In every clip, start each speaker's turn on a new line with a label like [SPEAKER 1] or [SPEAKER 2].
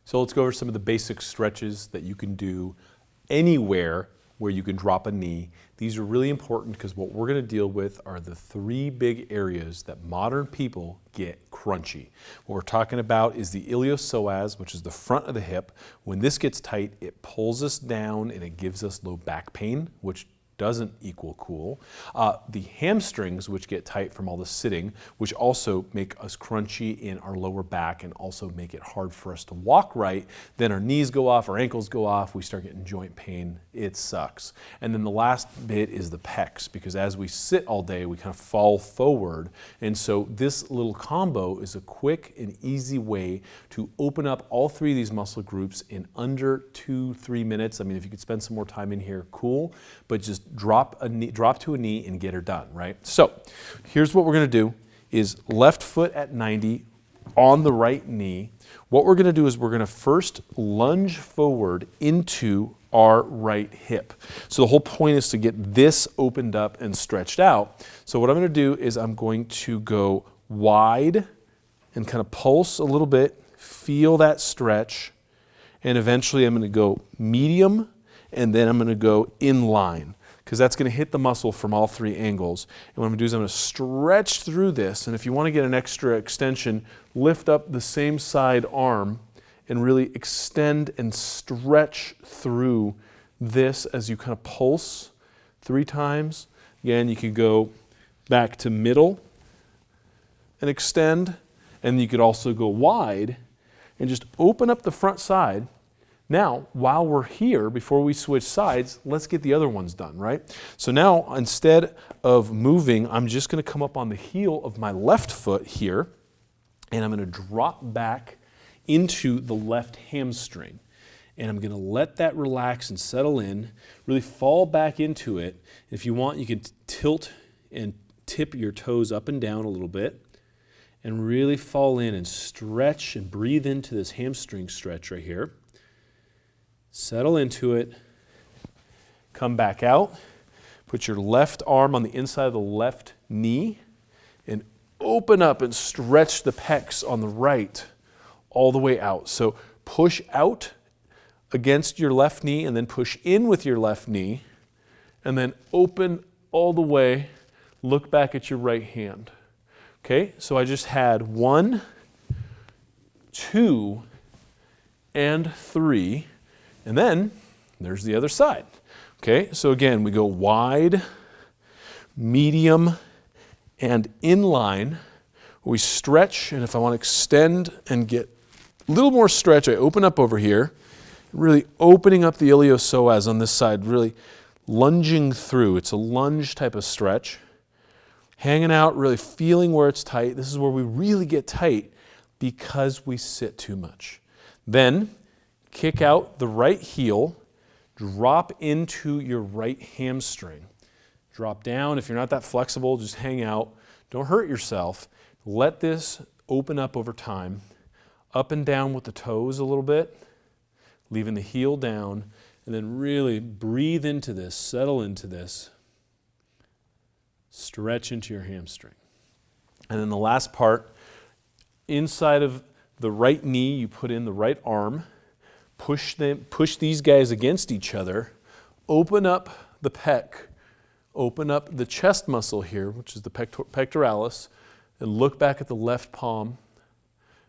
[SPEAKER 1] So let's go over some of the basic stretches that you can do anywhere where you can drop a knee. These are really important because what we're going to deal with are the three big areas that modern people get crunchy. What we're talking about is the iliopsoas, which is the front of the hip. When this gets tight, it pulls us down and it gives us low back pain, which doesn't equal cool. The hamstrings, which get tight from all the sitting, which also make us crunchy in our lower back and also make it hard for us to walk right. Then our knees go off, our ankles go off, we start getting joint pain. It sucks. And then the last bit is the pecs, because as we sit all day, we kind of fall forward. And so this little combo is a quick and easy way to open up all three of these muscle groups in under 2-3 minutes. I mean, if you could spend some more time in here, cool, but just drop to a knee and get her done, right? So here's what we're going to do is left foot at 90 on the right knee. What we're going to do is we're going to first lunge forward into our right hip. So the whole point is to get this opened up and stretched out. So what I'm going to do is I'm going to go wide and kind of pulse a little bit, feel that stretch, and eventually I'm going to go medium, and then I'm going to go in line, because that's going to hit the muscle from all three angles. And what I'm going to do is I'm going to stretch through this, and if you want to get an extra extension, lift up the same side arm and really extend and stretch through this as you kind of pulse 3 times. Again, you could go back to middle and extend, and you could also go wide and just open up the front side. Now, while we're here, before we switch sides, let's get the other ones done, right? So now, instead of moving, I'm just going to come up on the heel of my left foot here, and I'm going to drop back into the left hamstring. And I'm going to let that relax and settle in, really fall back into it. If you want, you can tilt and tip your toes up and down a little bit, and really fall in and stretch and breathe into this hamstring stretch right here. Settle into it, come back out, put your left arm on the inside of the left knee, and open up and stretch the pecs on the right all the way out. So push out against your left knee and then push in with your left knee, and then open all the way, look back at your right hand. Okay, so I just had 1, 2, and 3. And then there's the other side. Okay, so again, we go wide, medium, and inline. We stretch, and if I want to extend and get a little more stretch, I open up over here, really opening up the iliopsoas on this side, really lunging through. It's a lunge type of stretch. Hanging out, really feeling where it's tight. This is where we really get tight because we sit too much. Then kick out the right heel, drop into your right hamstring. Drop down. If you're not that flexible, just hang out. Don't hurt yourself. Let this open up over time. Up and down with the toes a little bit, leaving the heel down, and then really breathe into this, settle into this. Stretch into your hamstring. And then the last part, inside of the right knee, you put in the right arm. Push these guys against each other, open up the pec, open up the chest muscle here, which is the pectoralis, and look back at the left palm,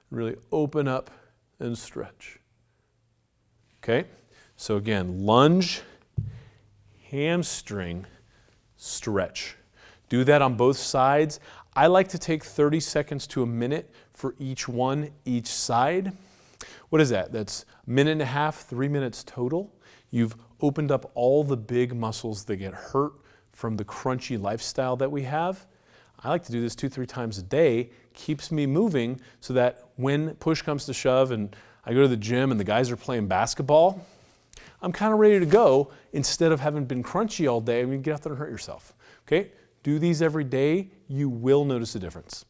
[SPEAKER 1] really open up and stretch. Okay, so again, lunge, hamstring, stretch. Do that on both sides. I like to take 30 seconds to a minute for each side. What is that? That's 1.5 minutes, 3 minutes total. You've opened up all the big muscles that get hurt from the crunchy lifestyle that we have. I like to do this 2-3 times a day. Keeps me moving so that when push comes to shove and I go to the gym and the guys are playing basketball, I'm kind of ready to go instead of having been crunchy all day. I mean, get out there and hurt yourself. Okay? Do these every day. You will notice a difference.